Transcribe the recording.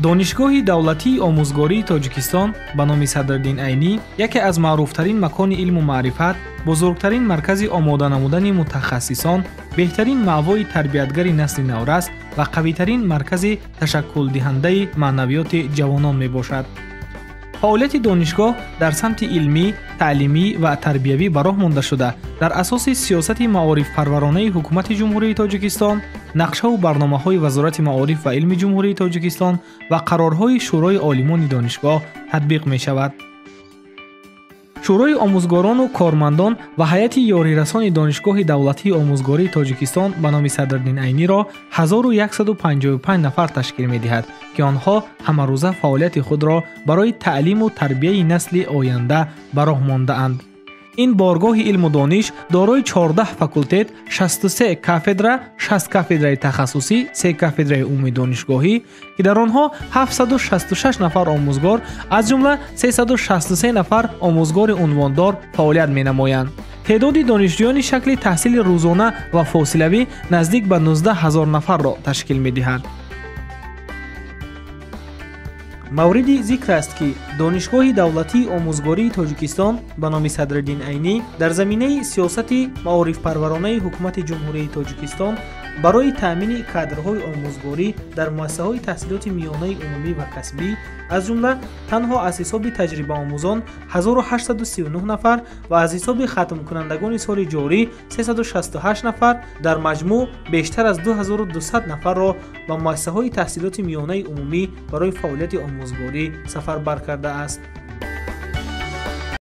دانشگاه دولتی آموزگاری تاجیکستان به نام صدرالدین عینی یکی از معروفترین مکان علم و معرفت، بزرگترین مرکز آماده نمودن متخصصان، بهترین مأوای تربیتگر نسل نورست و قویترین مرکز تشکل دهنده معنویات جوانان می باشد. فعالیت دانشگاه در سمت علمی، تعلیمی و تربیوی به راه مانده شده در اساس سیاست معارف پرورانه حکومت جمهوری تاجیکستان، نقشه و برنامه‌های وزارت معارف و علم جمهوری تاجیکستان و قرارهای شورای عالمان دانشگاه تطبیق می شود. شورای آموزگاران و کارمندان و هیئت یاریرسان دانشگاه دولتی آموزگاری تاجیکستان به نام صدرالدین عینی را 1155 نفر تشکیل می دهد که آنها همه روزه فعالیت خود را برای تعلیم و تربیت نسل آینده به راه مانده اند. این بارگاه علم و دانش دارای 14 فاکولتت، 63 کافدرا، 60 کافدرای تخصصی، 3 کافدرای عمومی دانشگاهی که در آنها 766 نفر آموزگار از جمله 363 نفر آموزگار عنواندار فعالیت می‌نمایند. تعداد دانشجویان شکل تحصیل روزانه و فاصلوی نزدیک به 19000 نفر را تشکیل می‌دهد. مورد ذکر است که دانشگاه دولتی آموزگاری تاجیکستان به نام صدرالدین عینی در زمینه سیاست معارف پرورانه حکومت جمهوری تاجیکستان برای تأمین کادرهای آموزگاری در مؤسسه‌های تحصیلات میانه عمومی و کسبی از جمله تنها از حساب تجربه آموزان 1839 نفر و از حساب ختم کنندگان سال جاری 368 نفر در مجموع بیشتر از 2200 نفر را به مؤسسه‌های تحصیلات میانه عمومی برای فعالیت آموزگاری سفربر کرده است.